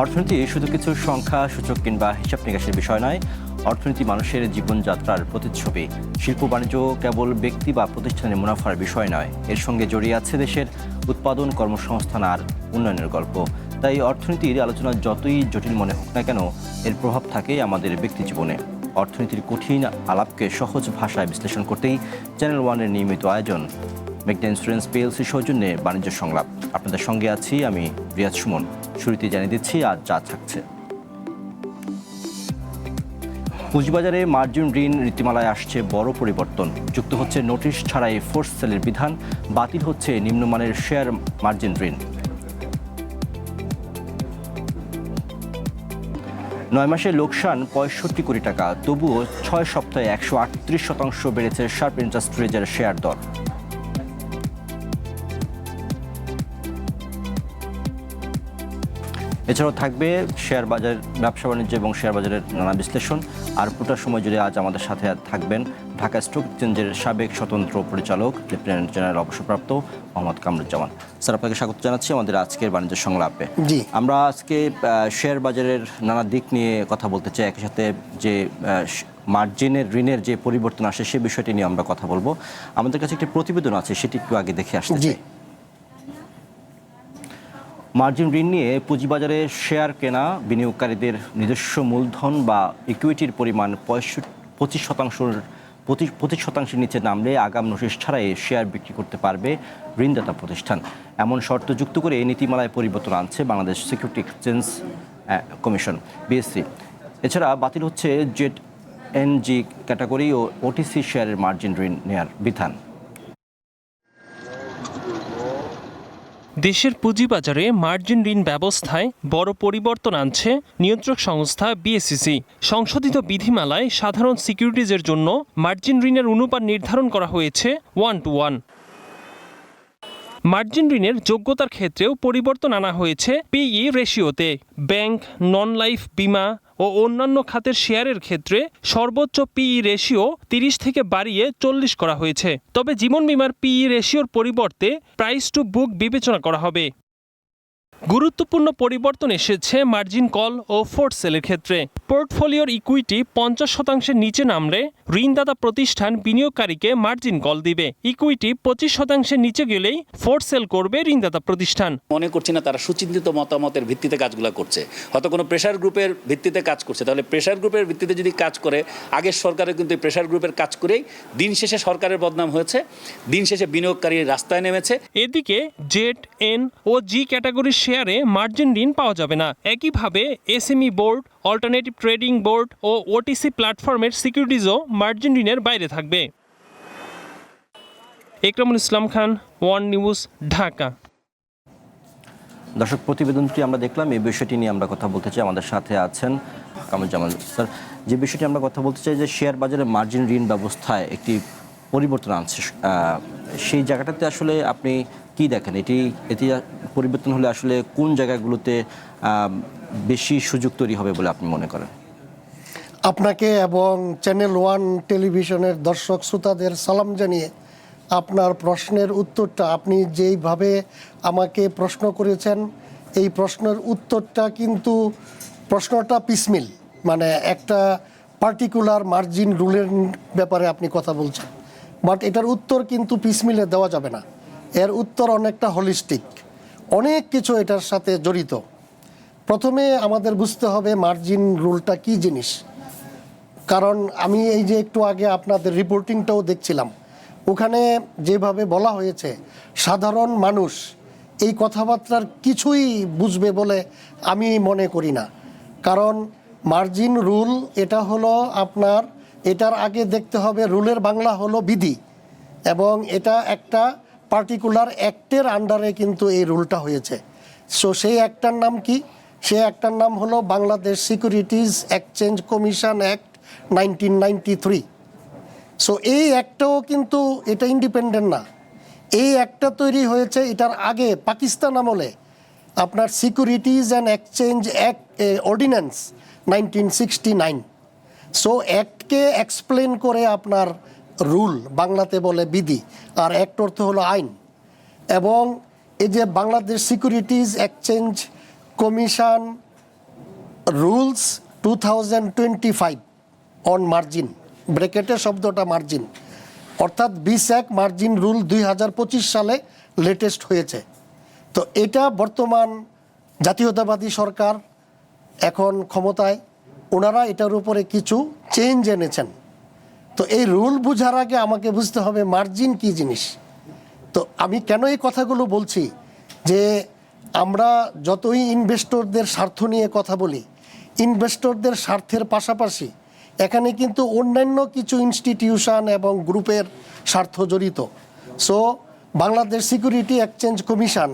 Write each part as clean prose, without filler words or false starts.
অর্থনীতি শুধু কিছু সংখ্যা সূচক কিংবা হিসাব নিকাশের বিষয় নয়, অর্থনীতি মানুষের জীবনযাত্রার প্রতিচ্ছবি। শিল্প বাণিজ্য কেবল ব্যক্তি বা প্রতিষ্ঠানের মুনাফার বিষয় নয়, এর সঙ্গে জড়িয়ে আছে দেশের উৎপাদন, কর্মসংস্থান আর উন্নয়নের গল্প। তাই অর্থনীতির আলোচনা যতই জটিল মনে হোক না কেন, এর প্রভাব থাকে আমাদের ব্যক্তি জীবনে। অর্থনীতির কঠিন আলাপকে সহজ ভাষায় বিশ্লেষণ করতেই চ্যানেল ওয়ানের নিয়মিত আয়োজন মেঘনা ইন্স্যুরেন্স পিএলসি সৌজন্যে বাণিজ্য সংলাপ। আপনাদের সঙ্গে আছি আমি রিয়াজ সুমন। শুরুতেই জানিয়ে দিচ্ছি আজ যা থাকছে। পুঁজিবাজারে মার্জিন ঋণ নীতিমালায় আসছে বড় পরিবর্তন। যুক্ত হচ্ছে নোটিশ ছাড়াই ফোর্স সেলের বিধান, বাতিল হচ্ছে নিম্নমানের শেয়ার মার্জিন ঋণ। 9 মাসে লোকসান 65 কোটি টাকা, তবুও 6 সপ্তাহে 138% বেড়েছে শার্প ইন্ডাস্ট্রিজের শেয়ার দর। এছাড়াও থাকবে শেয়ার বাজার, ব্যবসা বাণিজ্য এবং শেয়ার বাজারের নানা বিশ্লেষণ। আর পুরোটা সময় জুড়ে আজ আমাদের সাথে থাকবেন ঢাকা স্টক এক্সচেঞ্জের সাবেক স্বতন্ত্র পরিচালক লেফটেন্যান্ট জেনারেল অবসরপ্রাপ্ত মোহাম্মদ কামরুজ্জামান। স্যার, আপনাকে স্বাগত জানাচ্ছি আমাদের আজকের বাণিজ্য সংলাপে। জি, আমরা আজকে শেয়ার বাজারের নানা দিক নিয়ে কথা বলতে চাই। একই সাথে যে মার্জিনের ঋণের যে পরিবর্তন আসে সে বিষয়টি নিয়ে আমরা কথা বলবো। আমাদের কাছে একটি প্রতিবেদন আছে, সেটি একটু আগে দেখে আসতে চাই। মার্জিন ঋণ নিয়ে পুঁজিবাজারে শেয়ার কেনা বিনিয়োগকারীদের নিজস্ব মূলধন বা ইকুইটির পরিমাণ 25% নিচে নামলে আগাম নোটিশ ছাড়াই শেয়ার বিক্রি করতে পারবে ঋণদাতা প্রতিষ্ঠান। এমন শর্ত যুক্ত করে নীতিমালায় পরিবর্তন আনছে Bangladesh security exchange commission BSc. এছাড়া বাতিল হচ্ছে জেড এনজি ক্যাটাগরি ও ওটিসি শেয়ারের মার্জিন ঋণ নেয়ার বিধান। দেশের পুঁজিবাজারে মার্জিন ঋণ ব্যবস্থায় বড় পরিবর্তন আনছে নিয়ন্ত্রক সংস্থা বিএসইসি। সংশোধিত বিধিমালায় সাধারণ সিকিউরিটিজের জন্য মার্জিন ঋণের অনুপাত নির্ধারণ করা হয়েছে 1:1। মার্জিন ঋণের যোগ্যতার ক্ষেত্রেও পরিবর্তন আনা হয়েছে পিই রেশিওতে। ব্যাংক, নন লাইফ, বিমা ও অন্যান্য খাতের শেয়ারের ক্ষেত্রে সর্বোচ্চ পিই রেশিও 30 থেকে বাড়িয়ে 40 করা হয়েছে। তবে জীবন বীমার পিই রেশিওর পরিবর্তে প্রাইস টু বুক বিবেচনা করা হবে। গুরুত্বপূর্ণ পরিবর্তন এসেছে মার্জিন কল ও ফোর্স সেলের ক্ষেত্রে। পোর্টফোলিওর ইকুইটি 50% নিচে নামলে ঋণদাতা প্রতিষ্ঠান বিনিয়োগকারীকে মার্জিন কল দিবে। ইকুইটি 25% নিচে গেলেই ফোর্স সেল করবে ঋণদাতা প্রতিষ্ঠান। মনে করছি না তারা সুচিন্তিত মতামতের ভিত্তিতে কাজগুলো করছে, হয়তো কোনো প্রেশার গ্রুপের ভিত্তিতে কাজ করছে। তাহলে প্রেশার গ্রুপের ভিত্তিতে যদি কাজ করে, আগের সরকারের কিন্তু প্রেশার গ্রুপের কাজ করেই দিন শেষে সরকারের বদনাম হয়েছে, দিন শেষে বিনিয়োগকারী রাস্তায় নেমেছে। এদিকে জেড, এন ও জি ক্যাটাগরির শেয়ারে মার্জিন ঋণ পাওয়া যাবে না। একইভাবে SME board, alternative trading board ও ওটিসি প্ল্যাটফর্মের সিকিউরিটিজও মার্জিন ঋণের বাইরে থাকবে। Ekramul Islam Khan, one news, Dhaka. দর্শক, প্রতিবেদনটি আমরা দেখলাম, এই বিষয়টি নিয়ে আমরা কথা বলতে চাই। আমাদের সাথে আছেন কামরুজ্জামান স্যার। যে বিষয়টি আমরা কথা বলতে চাই যে শেয়ার বাজারে মার্জিন ঋণ ব্যবস্থায় একটি পরিবর্তন আনছে, সেই জায়গাটাতে আসলে আপনি কি দেখেন? এটি পরিবর্তন হলে আসলে কোন জায়গাগুলোতে বেশি সুযোগ তৈরি হবে বলে আপনি মনে করেন? আপনাকে এবং চ্যানেল ওয়ান টেলিভিশনের দর্শক শ্রোতাদের সালাম জানিয়ে আপনার প্রশ্নের উত্তরটা, আপনি যেইভাবে আমাকে প্রশ্ন করেছেন, এই প্রশ্নের উত্তরটা কিন্তু প্রশ্নটা পিসমিল, মানে একটা পার্টিকুলার মার্জিন রুলের ব্যাপারে আপনি কথা বলছেন, বাট এটার উত্তর কিন্তু পিসমিলে দেওয়া যাবে না। এর উত্তর অনেকটা হলিস্টিক, অনেক কিছু এটার সাথে জড়িত। প্রথমে আমাদের বুঝতে হবে মার্জিন রুলটা কি জিনিস। কারণ আমি এই যে একটু আগে আপনাদের রিপোর্টিংটাও দেখছিলাম, ওখানে যেভাবে বলা হয়েছে সাধারণ মানুষ এই কথাবার্তার কিছুই বুঝবে বলে আমি মনে করি না। কারণ মার্জিন রুল এটা হলো আপনার, এটার আগে দেখতে হবে রুলের বাংলা হলো বিধি, এবং এটা একটা পার্টিকুলার অ্যাক্টের আন্ডারে কিন্তু এই রুলটা হয়েছে। সো সেই অ্যাক্টটার নাম কি? সেই অ্যাক্টটার নাম হলো Bangladesh securities exchange commission act 1993। So এই অ্যাক্টটাও কিন্তু এটা ইন্ডিপেন্ডেন্ট না। এই অ্যাক্টটা তৈরি হয়েছে এটার আগে পাকিস্তান আমলে, আপনার securities and exchange act ordinance 1969। So অ্যাক্টকে এক্সপ্লেন করে আপনার রুল, বাংলাতে বলে বিধি, আর অ্যাক্ট অর্থ হলো আইন। এবং এই যে Bangladesh securities exchange commission rules 2025 on margin, ব্র্যাকেটের শব্দটা মার্জিন, অর্থাৎ 20 মার্জিন রুল 2025 সালে লেটেস্ট হয়েছে। তো এটা বর্তমান জাতীয়তাবাদী সরকার এখন ক্ষমতায়, ওনারা এটার উপরে কিছু চেঞ্জ এনেছেন। তো এই রুল বোঝার আগে আমাকে বুঝতে হবে মার্জিন কি জিনিস। তো আমি কেন এই কথাগুলো বলছি, যে আমরা যতই ইনভেস্টরদের স্বার্থ নিয়ে কথা বলি, ইনভেস্টরদের স্বার্থের পাশাপাশি এখানে কিন্তু অন্যান্য কিছু ইনস্টিটিউশন এবং গ্রুপের স্বার্থ জড়িত। So Bangladesh security exchange commission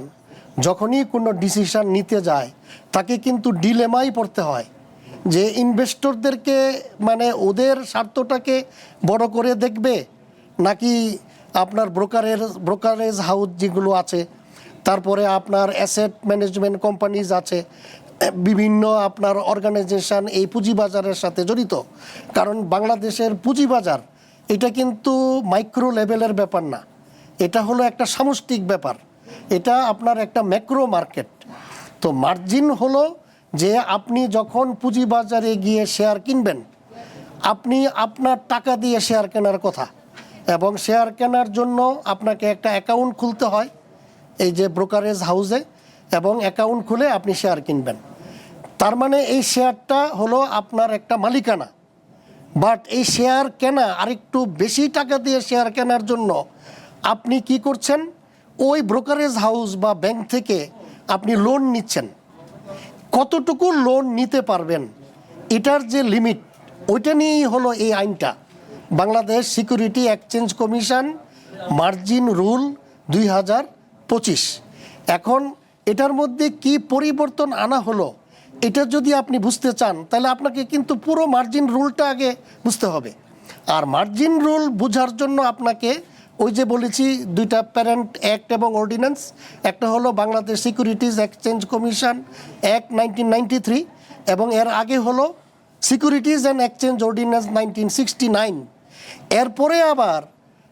যখনই কোনো ডিসিশন নিতে যায় তাকে কিন্তু ডিলেমাই পড়তে হয় যে ইনভেস্টরদেরকে মানে ওদের স্বার্থটাকে বড় করে দেখবে, নাকি আপনার ব্রোকারেজ হাউস যেগুলো আছে, তারপরে আপনার অ্যাসেট ম্যানেজমেন্ট কোম্পানিজ আছে, বিভিন্ন আপনার অর্গানাইজেশন এই পুঁজিবাজারের সাথে জড়িত। কারণ বাংলাদেশের পুঁজিবাজার এটা কিন্তু মাইক্রো লেভেলের ব্যাপার না, এটা হলো একটা সামষ্টিক ব্যাপার, এটা আপনার একটা ম্যাক্রো মার্কেট। তো মার্জিন হলো যে আপনি যখন পুঁজিবাজারে গিয়ে শেয়ার কিনবেন, আপনি আপনার টাকা দিয়ে শেয়ার কেনার কথা, এবং শেয়ার কেনার জন্য আপনাকে একটা অ্যাকাউন্ট খুলতে হয় এই যে ব্রোকারেজ হাউসে, এবং অ্যাকাউন্ট খুলে আপনি শেয়ার কিনবেন। তার মানে এই শেয়ারটা হলো আপনার একটা মালিকানা। বাট এই শেয়ার কেনা আরেকটু বেশি টাকা দিয়ে শেয়ার কেনার জন্য আপনি কি করছেন, ওই ব্রোকারেজ হাউস বা ব্যাংক থেকে আপনি লোন নিচ্ছেন। কতটুকু লোন নিতে পারবেন এটার যে লিমিট, ওইটা নিয়েই হলো এই আইনটা, Bangladesh security exchange commission margin rule 2025। এখন এটার মধ্যে কি পরিবর্তন আনা হলো এটা যদি আপনি বুঝতে চান, তাহলে আপনাকে কিন্তু পুরো মার্জিন রুলটা আগে বুঝতে হবে। আর মার্জিন রুল বোঝার জন্য আপনাকে ওই যে বলেছি দুইটা প্যারেন্ট অ্যাক্ট এবং অর্ডিন্যান্স, একটা হলো Bangladesh securities exchange commission act 1993, এবং এর আগে হলো সিকিউরিটিজ অ্যান্ড এক্সচেঞ্জ অর্ডিন্যান্স 1969। এরপরে আবার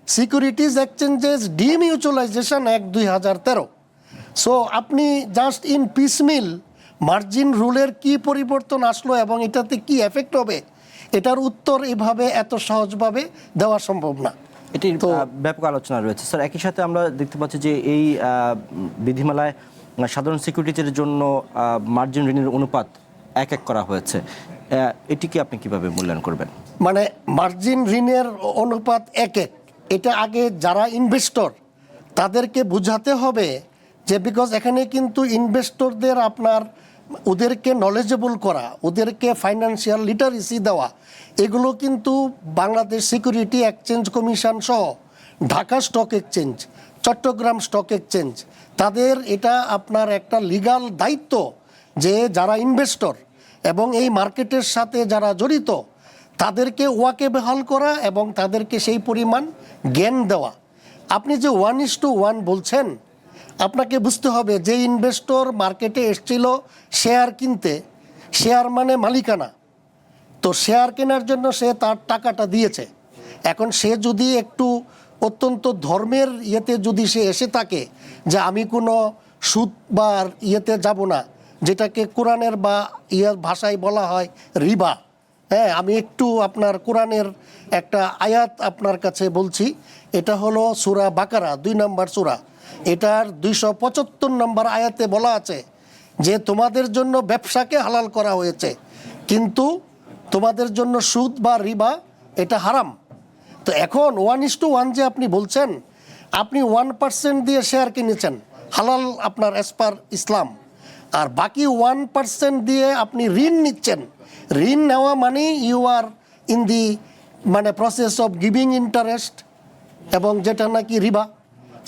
securities exchanges demutualisation act 2013। So আপনি জাস্ট ইন পিসমিল মার্জিন রুলের কি পরিবর্তন আসলো এবং এটাতে কি এফেক্ট হবে, এটার উত্তর এভাবে এত সহজভাবে দেওয়া সম্ভব না। এটির ব্যাপক আলোচনা রয়েছে স্যার। একই সাথে আমরা দেখতে পাচ্ছি যে এই বিধিমালায় সাধারণ সিকিউরিটির জন্য মার্জিন ঋণের অনুপাত 1:1 করা হয়েছে, এটিকে আপনি কিভাবে মূল্যায়ন করবেন? মানে মার্জিন ঋণের অনুপাত 1:1, এটা আগে যারা ইনভেস্টর তাদেরকে বুঝাতে হবে যে, বিকজ এখানে কিন্তু ইনভেস্টরদের আপনার ওদেরকে নলেজেবল করা, ওদেরকে ফাইন্যান্সিয়াল লিটারেসি দেওয়া, এগুলো কিন্তু বাংলাদেশ সিকিউরিটি এক্সচেঞ্জ কমিশন সহ Dhaka stock exchange, Chittagong stock exchange, তাদের এটা আপনার একটা লিগ্যাল দায়িত্ব যে যারা ইনভেস্টর এবং এই মার্কেটের সাথে যারা জড়িত তাদেরকে ওয়াকিবহাল করা এবং তাদেরকে সেই পরিমাণ জ্ঞান দেওয়া। আপনি যে 1:1 বলছেন, আপনাকে বুঝতে হবে যে ইনভেস্টর মার্কেটে এসেছিল শেয়ার কিনতে, শেয়ার মানে মালিকানা, তো শেয়ার কেনার জন্য সে তার টাকাটা দিয়েছে। এখন সে যদি একটু অত্যন্ত ধর্মের ইয়েতে যদি সে এসে থাকে যে আমি কোনো সুদ বা ইয়েতে যাব না, যেটাকে কোরআনের বা ভাষায় বলা হয় রিবা, হ্যাঁ, আমি একটু আপনার কোরআনের একটা আয়াত আপনার কাছে বলছি, এটা হলো সূরা বাকারা 2 নম্বর সূরা, এটার 275 নম্বর আয়াতে বলা আছে যে তোমাদের জন্য ব্যবসাকে হালাল করা হয়েছে, কিন্তু তোমাদের জন্য সুদ বা রিবা এটা হারাম। তো এখন 1:1 যে আপনি বলছেন, আপনি 1% দিয়ে শেয়ার কিনেছেন হালাল আপনার অ্যাজ পার ইসলাম, আর বাকি 1% দিয়ে আপনি ঋণ নিচ্ছেন। ঋণ নেওয়া মানে ইউ আর ইন দি মানে প্রসেস অফ গিভিং ইন্টারেস্ট, এবং যেটা নাকি রিবা।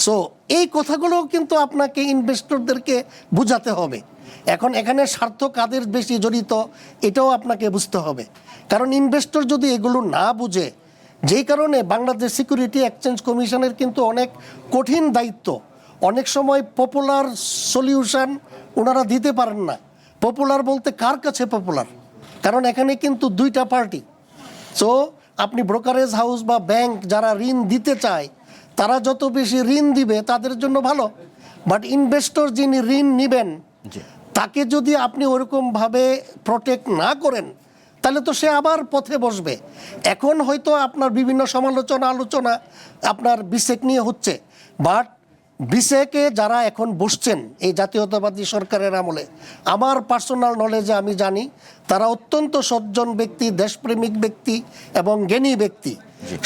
সো এই কথাগুলো কিন্তু আপনাকে ইনভেস্টরদেরকে বুঝাতে হবে। এখন এখানে স্বার্থ কাদের বেশি জড়িত এটাও আপনাকে বুঝতে হবে, কারণ ইনভেস্টর যদি এগুলো না বুঝে, যেই কারণে বাংলাদেশ সিকিউরিটি এক্সচেঞ্জ কমিশনের কিন্তু অনেক কঠিন দায়িত্ব, অনেক সময় পপুলার সলিউশন ওনারা দিতে পারেন না। পপুলার বলতে কার কাছে পপুলার, কারণ এখানে কিন্তু দুইটা পার্টি। সো আপনি ব্রোকারেজ হাউস বা ব্যাংক যারা ঋণ দিতে চায়, তারা যত বেশি ঋণ দিবে তাদের জন্য ভালো, বাট ইনভেস্টর যিনি ঋণ নেবেন তাকে যদি আপনি ওরকমভাবে প্রোটেক্ট না করেন তাহলে তো সে আবার পথে বসবে। এখন হয়তো আপনার বিভিন্ন আলোচনা আপনার বিসেক নিয়ে হচ্ছে, বাট বিসেকে যারা এখন বসছেন এই জাতীয়তাবাদী সরকারের আমলে, আমার পার্সোনাল নলেজে আমি জানি তারা অত্যন্ত সজ্জন ব্যক্তি, দেশপ্রেমিক ব্যক্তি এবং জ্ঞানী ব্যক্তি।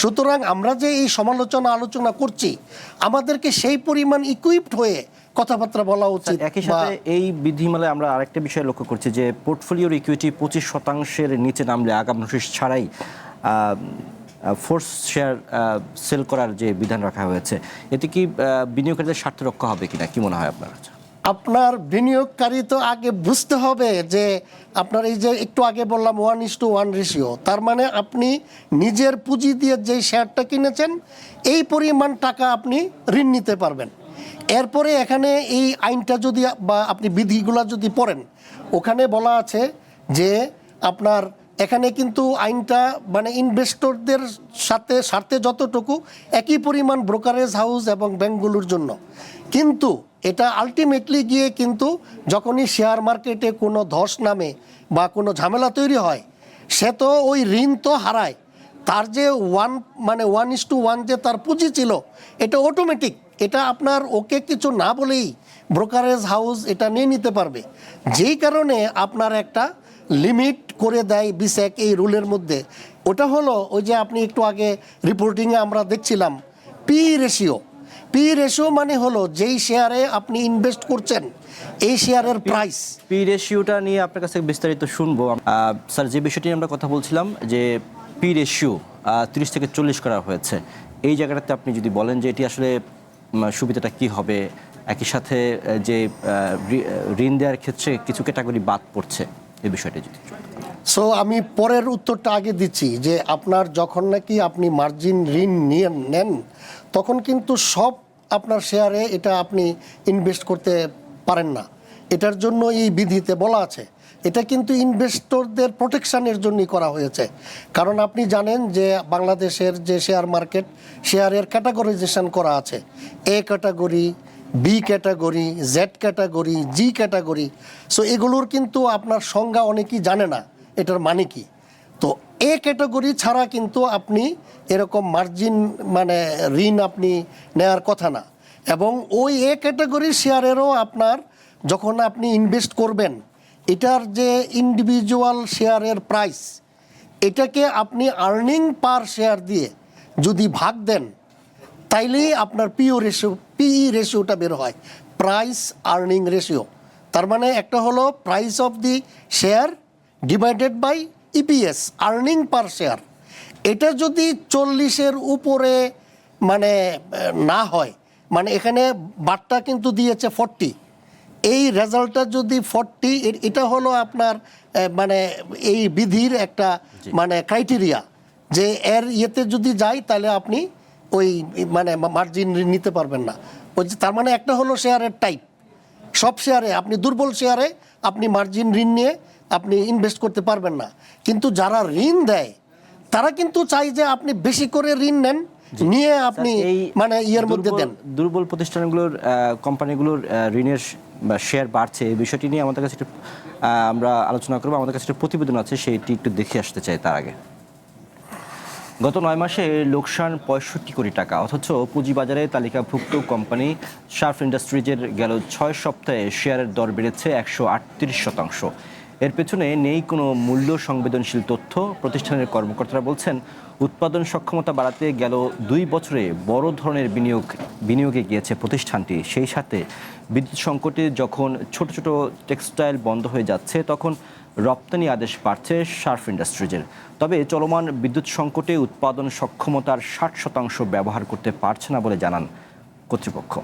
সুতরাং আমরা যে এই আলোচনা করছি, আমাদেরকে সেই পরিমাণ ইকুইপড হয়ে কথাবার্তা বলা উচিত। একই সাথে এই বিধিমালায় আমরা আরেকটা বিষয় লক্ষ্য করছি যে পোর্টফোলিওর ইকুইটি 25% নিচে নামলে আগাম নোটিশ ছাড়াই ফোর্স শেয়ার সেল করার যে বিধান রাখা হয়েছে, এতে কি বিনিয়োগকারীদের স্বার্থ রক্ষা হবে কিনা, কি মনে হয় আপনার? আপনার বিনিয়োগকারী তো আগে বুঝতে হবে যে আপনার এই যে একটু আগে বললাম 1:1 রেশিও, তার মানে আপনি নিজের পুঁজি দিয়ে যেই শেয়ারটা কিনেছেন এই পরিমাণ টাকা আপনি ঋণ নিতে পারবেন। এরপরে এখানে এই আইনটা যদি বা আপনি বিধিগুলো যদি পড়েন, ওখানে বলা আছে যে আপনার এখানে কিন্তু আইনটা মানে ইনভেস্টরদের স্বার্থে যতটুকু একই পরিমাণ ব্রোকারেজ হাউস এবং ব্যাংকগুলোর জন্য, কিন্তু এটা আলটিমেটলি গিয়ে কিন্তু যখনই শেয়ার মার্কেটে কোনো ধস নামে বা কোনো ঝামেলা তৈরি হয়, সে তো ওই ঋণ তো হারায়। তার যে 1:1 যে তার পুঁজি ছিল এটা অটোমেটিক, এটা আপনার ওকে কিছু না বলেই ব্রোকারেজ হাউস এটা নিয়ে নিতে পারবে। যেই কারণে আপনার একটা লিমিট করে দেয় বিসেক এই রুলের মধ্যে। ওটা হলো ওই যে আপনি একটু আগে রিপোর্টিংয়ে আমরা দেখছিলাম পি রেশিও মানে হলো যেই শেয়ারে আপনি ইনভেস্ট করছেন এই শেয়ারের প্রাইস। পি রেশিওটা নিয়ে আপনার কাছে বিস্তারিত শুনবো স্যার। যে বিষয়টি আমরা কথা বলছিলাম যে পি রেশিও 30 থেকে 40 করা হয়েছে, এই জায়গাটাতে আপনি যদি বলেন যে এটি আসলে সুবিধাটা কি হবে, একই সাথে যে ঋণ দেওয়ার ক্ষেত্রে কিছু ক্যাটাগরি বাদ পড়ছে, এই বিষয়টা যদি। সো আমি পরের উত্তরটা আগে দিচ্ছি যে আপনার যখন নাকি আপনি মার্জিন ঋণ নিয়ে নেন তখন কিন্তু সব আপনার শেয়ারে এটা আপনি ইনভেস্ট করতে পারেন না। এটার জন্য এই বিধিতে বলা আছে, এটা কিন্তু ইনভেস্টরদের প্রোটেকশনের জন্যই করা হয়েছে। কারণ আপনি জানেন যে বাংলাদেশের যে শেয়ার মার্কেট, শেয়ারের ক্যাটাগরাইজেশন করা আছে, A category, B category, Z category, G category. So এগুলোর কিন্তু আপনার সংজ্ঞা অনেকেই জানে না এটার মানে কি। তো এ ক্যাটাগরি ছাড়া কিন্তু আপনি এরকম মার্জিন মানে ঋণ আপনি নেওয়ার কথা না। এবং ওই এ ক্যাটাগরির শেয়ারেরও আপনার যখন আপনি ইনভেস্ট করবেন, এটার যে ইন্ডিভিজুয়াল শেয়ারের প্রাইস, এটাকে আপনি আর্নিং পার শেয়ার দিয়ে যদি ভাগ দেন তাইলেই আপনার পিই রেশিওটা বের হয়, প্রাইস আর্নিং রেশিও। তার মানে একটা হলো price of the share divided by EPS, earning per share. এটা যদি 40-এর উপরে মানে না হয়, মানে এখানে বারটা কিন্তু দিয়েছে 40, এই রেজাল্টটা যদি 40, এটা হলো আপনার মানে এই বিধির একটা মানে ক্রাইটেরিয়া যে এর ইয়েতে যদি যাই তাহলে আপনি ওই মানে মার্জিন নিতে পারবেন না। ওই তার মানে একটা হলো শেয়ারের টাইপ, সব শেয়ারে আপনি দুর্বল শেয়ারে আপনি মার্জিন ঋণ নিয়ে আপনি ইনভেস্ট করতে পারবেন না। কিন্তু যারা ঋণ দেয় তারা কিন্তু চাই যে আপনি বেশি করে ঋণ নেন, নিয়ে আপনি মানে ইয়ের মধ্যে দেন। দুর্বল প্রতিষ্ঠানগুলোর কোম্পানিগুলোর ঋণের শেয়ার বাড়ছে, এই বিষয়টি নিয়ে আমাদের কাছে আমরা আলোচনা করবো। আমাদের কাছে একটা প্রতিবেদন আছে, সেইটি একটু দেখে আসতে চাই। তার আগে গত 9 মাসে লোকসান 65 কোটি টাকা, অথচ পুঁজিবাজারে তালিকাভুক্ত কোম্পানি শার্প ইন্ডাস্ট্রিজের গেল 6 সপ্তাহে শেয়ারের দর বেড়েছে 138%। এর পেছনে নেই কোনো মূল্য সংবেদনশীল তথ্য। প্রতিষ্ঠানের কর্মকর্তারা বলছেন উৎপাদন সক্ষমতা বাড়াতে গেল 2 বছরে বড় ধরনের বিনিয়োগে গিয়েছে প্রতিষ্ঠানটি। সেই সাথে বিদ্যুৎ সংকটে যখন ছোট ছোট টেক্সটাইল বন্ধ হয়ে যাচ্ছে তখন রপ্তানি আদেশ বাড়ছে শার্প ইন্ডাস্ট্রিজের। তবে চলমান বিদ্যুৎ সংকটে উৎপাদন সক্ষমতার 60% ব্যবহার করতে পারছে না বলে জানান কর্তৃপক্ষ।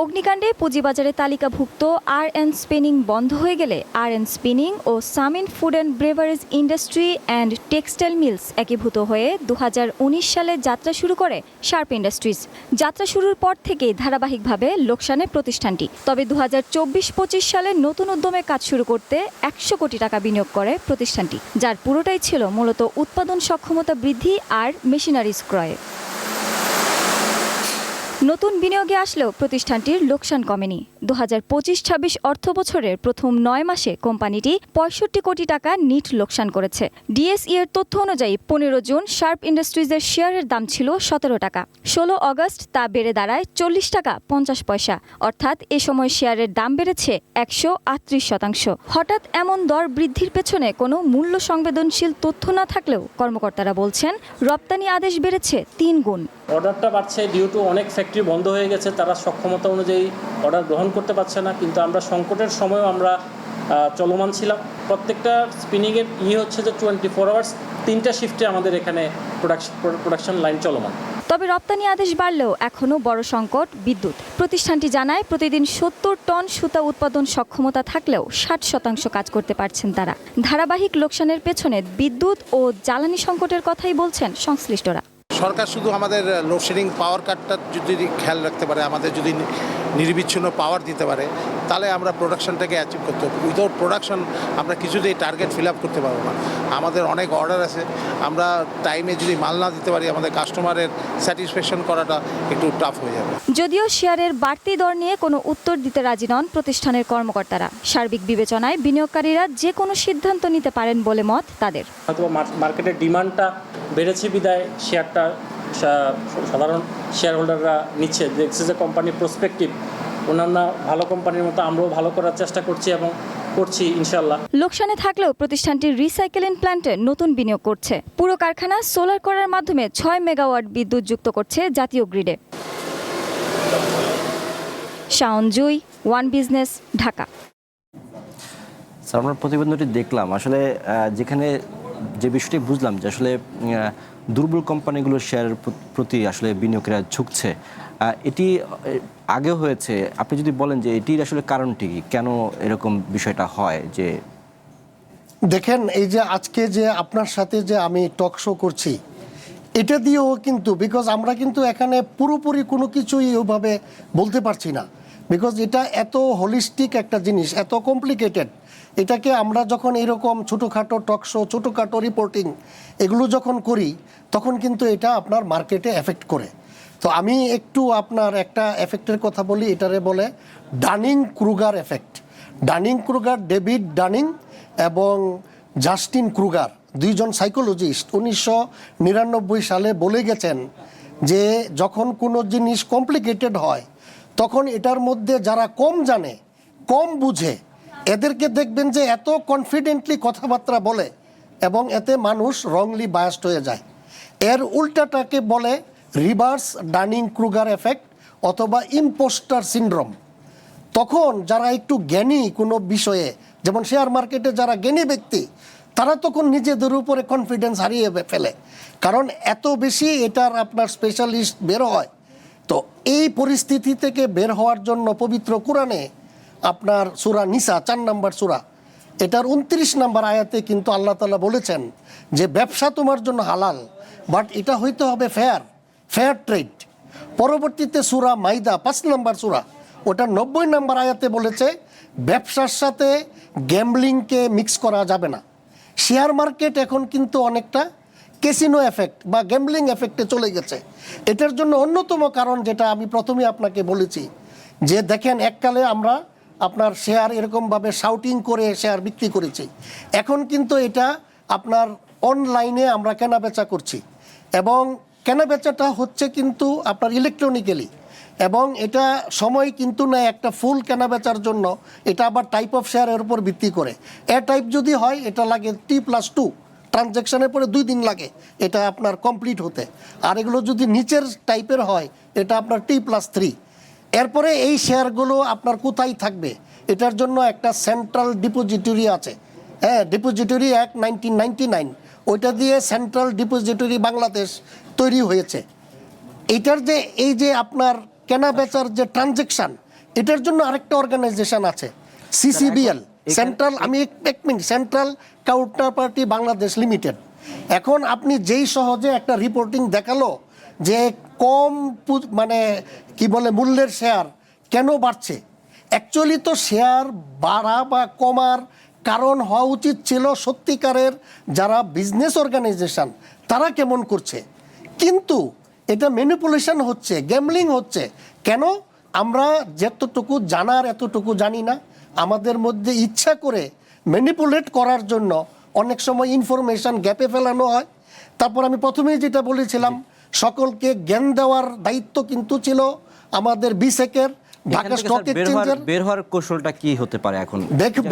অগ্নিকাণ্ডে পুঁজিবাজারে তালিকাভুক্ত আর.এন. স্পিনিং বন্ধ হয়ে গেলে আর.এন. স্পিনিং ও Samin food and beverage industry and textile mills একীভূত হয়ে 2019 সালে যাত্রা শুরু করে শার্প ইন্ডাস্ট্রিজ। যাত্রা শুরুর পর থেকেই ধারাবাহিকভাবে লোকসানে প্রতিষ্ঠানটি। তবে 2024-25 সালে নতুন উদ্যমে কাজ শুরু করতে 100 কোটি টাকা বিনিয়োগ করে প্রতিষ্ঠানটি, যার পুরোটাই ছিল মূলত উৎপাদন সক্ষমতা বৃদ্ধি আর মেশিনারিজ ক্রয়ে। নতুন বিনিয়োগে আসলেও প্রতিষ্ঠানটির লোকসান কমেনি। 2025-26 অর্থ বছরের প্রথম 9 মাসে কোম্পানিটি 65 কোটি টাকা নিট লোকসান করেছে। ডিএসই এর তথ্য অনুযায়ী 15 জুন শার্প ইন্ডাস্ট্রিজের শেয়ারের দাম ছিল 17 টাকা। 16 অগস্ট তা বেড়ে দাঁড়ায় 40 টাকা 50 পয়সা, অর্থাৎ এ সময় শেয়ারের দাম বেড়েছে 138%। হঠাৎ এমন দর বৃদ্ধির পেছনে কোনো মূল্য সংবেদনশীল তথ্য না থাকলেও কর্মকর্তারা বলছেন রপ্তানি আদেশ বেড়েছে 3 গুণ। অর্ডারটা বাড়ছে ডিউ টু অনেক ফ্যাক্টরি বন্ধ হয়ে গেছে, তারা সক্ষমতা অনুযায়ী অর্ডার গ্রহণ করতে পারছে না। কিন্তু আমরা সংকটের সময়ও আমরা চলমান ছিলাম। প্রত্যেকটা স্পিনিংয়ের হচ্ছে যে 24 আওয়ার্স 3টা শিফটে আমাদের এখানে প্রোডাকশন লাইন চলমান। তবে রপ্তানি আদেশ বাড়লেও এখনও বড় সংকট বিদ্যুৎ। প্রতিষ্ঠানটি জানায় প্রতিদিন 70 টন সুতা উৎপাদন সক্ষমতা থাকলেও 60% কাজ করতে পারছেন তারা। ধারাবাহিক লোকসানের পেছনে বিদ্যুৎ ও জ্বালানি সংকটের কথাই বলছেন সংশ্লিষ্টরা। সরকার শুধু আমাদের লোডশেডিং পাওয়ার কাটটা যদি খেয়াল রাখতে পারে, আমাদের যদি নির্বিচ্ছিন্ন পাওয়ার দিতে পারে, তাহলে আমরা প্রোডাকশনটাকে অ্যাচিভ করতে পারবো। উইদাউট প্রোডাকশন আমরা কিছুতেই টার্গেট ফিল আপ করতে পারবো না। আমাদের অনেক অর্ডার আছে, আমরা টাইমে যদি মাল না দিতে পারি আমাদের কাস্টমারের স্যাটিসফ্যাকশন করাটা একটু টাফ হয়ে যাবে। যদিও শেয়ারের বাড়তি দর নিয়ে কোনো উত্তর দিতে রাজি নন প্রতিষ্ঠানের কর্মকর্তারা। সার্বিক বিবেচনায় বিনিয়োগকারীরা যে কোনো সিদ্ধান্ত নিতে পারেন বলে মত তাদের। হয়তো মার্কেটের ডিমান্ডটা বেড়েছে বিদায় শেয়ারটা সাধারণ শেয়ার হোল্ডাররা নিচ্ছে। দেখছে যে কোম্পানির প্রসপেক্টিভ অন্যান্য ভালো কোম্পানির মতো আমরাও ভালো করার চেষ্টা করছি এবং করছি ইনশাল্লাহ। লোকসানে থাকলেও প্রতিষ্ঠানটির রিসাইকেলিং প্ল্যান্টে নতুন বিনিয়োগ করছে। পুরো কারখানা সোলার করার মাধ্যমে 6 মেগাওয়াট বিদ্যুৎ যুক্ত করছে জাতীয় গ্রিডে। শাওন জুই, ওয়ান বিজনেস, ঢাকা। স্যার, আমরা প্রতিবেদনটি দেখলাম, আসলে যেখানে যে বিষয়টি বুঝলাম যে আসলে দুর্বল কোম্পানিগুলোর শেয়ারের প্রতি আসলে বিনিয়োগেরা ঝুঁকছে। এটি আগে হয়েছে, আপনি যদি বলেন যে এটির আসলে কারণটি কি, কেন এরকম বিষয়টা হয়? যে দেখেন, এই যে আজকে যে আপনার সাথে যে আমি টক শো করছি, এটা দিয়েও কিন্তু বিকজ আমরা কিন্তু এখানে পুরোপুরি কোনো কিছুই ওইভাবে বলতে পারছি না, বিকজ এটা এত হোলিস্টিক একটা জিনিস, এত কমপ্লিকেটেড। এটাকে আমরা যখন এরকম ছোটোখাটো টক শো, ছোটোখাটো রিপোর্টিং এগুলো যখন করি, তখন কিন্তু এটা আপনার মার্কেটে এফেক্ট করে। তো আমি একটু আপনার একটা এফেক্টের কথা বলি, এটারে বলে Dunning Kruger effect. Dunning Kruger, David Dunning এবং জাস্টিন ক্রুগার, দুইজন সাইকোলজিস্ট 1999 সালে বলে গেছেন যে যখন কোনো জিনিস কমপ্লিকেটেড হয় তখন এটার মধ্যে যারা কম জানে, কম বুঝে, এদেরকে দেখবেন যে এত কনফিডেন্টলি কথাবার্তা বলে এবং এতে মানুষ রংলি বায়াসড হয়ে যায়। এর উল্টাটাকে বলে রিভার্স ডানিং ক্রুগার এফেক্ট অথবা ইম্পোস্টার সিনড্রোম। তখন যারা একটু জ্ঞানী কোনো বিষয়ে, যেমন শেয়ার মার্কেটে যারা জ্ঞানী ব্যক্তি, তারা তখন নিজেদের উপরে কনফিডেন্স হারিয়ে ফেলে, কারণ এত বেশি এটার আপনার স্পেশালিস্ট বের হয়। তো এই পরিস্থিতি থেকে বের হওয়ার জন্য পবিত্র কোরআনে আপনার সূরা নিসা 4 নম্বর সূরা, এটার 29 নম্বর আয়াতে কিন্তু আল্লাহ তাআলা বলেছেন যে ব্যবসা তোমার জন্য হালাল, বাট এটা হইতে হবে ফেয়ার ট্রেড। পরবর্তীতে সূরা মাইদা 5 নম্বর সূরা, ওটা 90 নম্বর আয়াতে বলেছে ব্যবসার সাথে গ্যাম্বলিংকে মিক্স করা যাবে না। শেয়ার মার্কেট এখন কিন্তু অনেকটা ক্যাসিনো এফেক্ট বা গ্যাম্বলিং এফেক্টে চলে গেছে। এটার জন্য অন্যতম কারণ যেটা আমি প্রথমে আপনাকে বলেছি, যে দেখেন এককালে আমরা আপনার শেয়ার এরকমভাবে শাউটিং করে শেয়ার বিক্রি করেছি, এখন কিন্তু এটা আপনার অনলাইনে আমরা কেনাবেচা করছি এবং কেনাবেচাটা হচ্ছে কিন্তু আপনার ইলেকট্রনিক্যালি, এবং এটা সময় কিন্তু না একটা ফুল কেনাবেচার জন্য। এটা আবার টাইপ অফ শেয়ারের উপর ভিত্তি করে। এ টাইপ যদি হয় এটা লাগে T+2 ট্রানজ্যাকশনের পরে 2 দিন লাগে এটা আপনার কমপ্লিট হতে, আর এগুলো যদি নিচের টাইপের হয় এটা আপনার T+3। এরপরে এই শেয়ারগুলো আপনার কোথায় থাকবে, এটার জন্য একটা সেন্ট্রাল ডিপোজিটরি আছে, হ্যাঁ, ডিপোজিটরি অ্যাক্ট 1999, ওইটা দিয়ে সেন্ট্রাল ডিপোজিটরি বাংলাদেশ তৈরি হয়েছে। এটার যে এই যে আপনার কেনা বেচার যে ট্রানজ্যাকশান, এটার জন্য আরেকটা অর্গানাইজেশন আছে CCBL, central counter party Bangladesh limited. এখন আপনি যেই সহজে একটা রিপোর্টিং দেখালো যে কম মানে কি বলে মূল্যের শেয়ার কেন বাড়ছে, অ্যাকচুয়ালি তো শেয়ার বাড়া বা কমার কারণ হওয়া উচিত ছিল সত্যিকারের যারা বিজনেস অর্গানাইজেশন তারা কেমন করছে। কিন্তু এটা ম্যানিপুলেশন হচ্ছে, গ্যামলিং হচ্ছে। কেন? আমরা যতটুকু জানার এতটুকু জানি না। আমাদের মধ্যে ইচ্ছা করে ম্যানিপুলেট করার জন্য অনেক সময় ইনফরমেশন গ্যাপে ফেলানো হয়। তারপর আমি প্রথমেই যেটা বলেছিলাম, সকলকে জ্ঞান দেওয়ার দায়িত্ব কিন্তু ছিল আমাদের বিসেকের, ঢাকা স্টক এক্সচেঞ্জের। বের হওয়ার কৌশলটা কি হতে পারে এখন?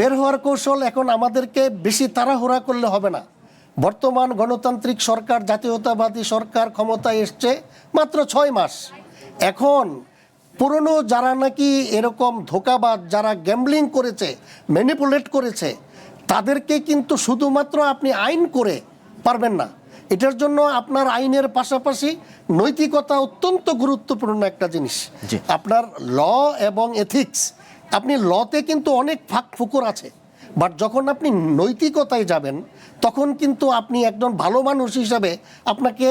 বের হওয়ার কৌশল এখন আমাদেরকে বেশি তাড়াহুড়া করলে হবে না। বর্তমান গণতান্ত্রিক সরকার, জাতীয়তাবাদী সরকার ক্ষমতায় এসছে মাত্র 6 মাস। এখন পুরনো যারা নাকি এরকম ধোঁকাবাজ, যারা গ্যাম্বলিং করেছে, ম্যানিপুলেট করেছে, তাদেরকে কিন্তু শুধুমাত্র আপনি আইন করে পারবেন না। এটার জন্য আপনার আইনের পাশাপাশি নৈতিকতা অত্যন্ত গুরুত্বপূর্ণ একটা জিনিস। জি। আপনার ল এবং এথিক্স, আপনি লতে কিন্তু অনেক ফাঁক ফুকুর আছে, বাট যখন আপনি নৈতিকতায় যাবেন তখন কিন্তু আপনি একজন ভালো মানুষ হিসাবে আপনাকে,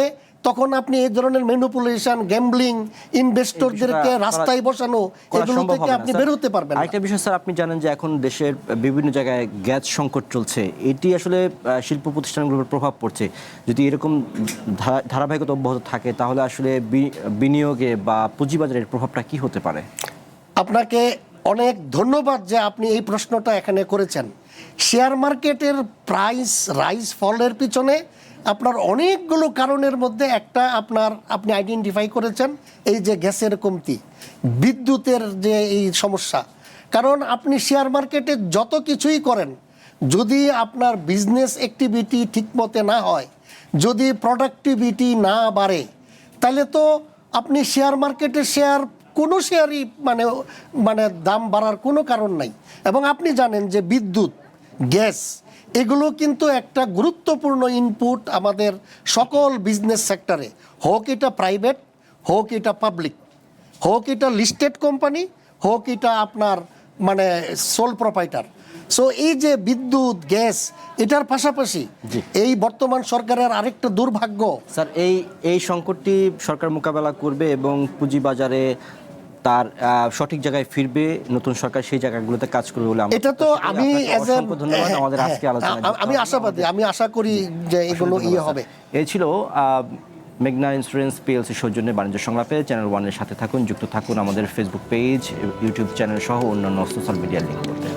তখন আপনি এই ধরনের ম্যানিপুলেশন, গ্যাম্বলিং, ইনভেস্টরদেরকে রাস্তায় বসানো, এগুলো থেকে আপনি বের হতে পারবেন না। আরেকটা বিষয় স্যার, আপনি জানেন যে এখন দেশের বিভিন্ন জায়গায় গ্যাস সংকট চলছে। এটি আসলে শিল্প প্রতিষ্ঠানগুলোর প্রভাব পড়ছে। যদি এরকম ধারাবাহিকতা অব্যাহত থাকে তাহলে আসলে বিনিয়োগে বা পুঁজিবাজারের প্রভাবটা কি হতে পারে? আপনাকে অনেক ধন্যবাদ যে আপনি এই প্রশ্নটা এখানে করেছেন। শেয়ার মার্কেটের প্রাইস রাইজ ফলের পিছনে আপনার অনেকগুলো কারণের মধ্যে একটা আপনি আইডেন্টিফাই করেছেন, এই যে গ্যাসের কমতি, বিদ্যুতের যে এই সমস্যা। কারণ আপনি শেয়ার মার্কেটে যত কিছুই করেন, যদি আপনার বিজনেস অ্যাক্টিভিটি ঠিকমতো না হয়, যদি প্রোডাক্টিভিটি না বাড়ে, তাহলে তো আপনি শেয়ার মার্কেটের কোনো শেয়ারই মানে দাম বাড়ার কোনো কারণ নাই। এবং আপনি জানেন যে বিদ্যুৎ, গ্যাস, এগুলো কিন্তু একটা গুরুত্বপূর্ণ ইনপুট আমাদের সকল বিজনেস সেক্টরে, হোক এটা প্রাইভেট, হোক এটা পাবলিক, হোক এটা লিস্টেড কোম্পানি, হোক এটা আপনার সোল প্রোপাইটার। সো এই যে বিদ্যুৎ, গ্যাস, এটার পাশাপাশি এই বর্তমান সরকারের আরেকটা দুর্ভাগ্য। স্যার, এই সংকটটি সরকার মোকাবেলা করবে এবং পুঁজিবাজারে তার সঠিক জায়গায় ফিরবে, নতুন সরকার সেই জায়গাগুলোতে কাজ করবে বলে এটা তো আমি ধন্যবাদ আমাদের আজকে আলোচনা। আমি আশাবাদী, আমি আশা করি যে এগুলো হবে। এই ছিল মেঘনা ইন্স্যুরেন্স পিএলসি সৌজন্যে বাণিজ্য সংলাপে। চ্যানেল 1-এর সাথে থাকুন, যুক্ত থাকুন আমাদের ফেসবুক পেজ, ইউটিউব চ্যানেল সহ অন্যান্য সোশ্যাল মিডিয়া লিঙ্কগুলোতে।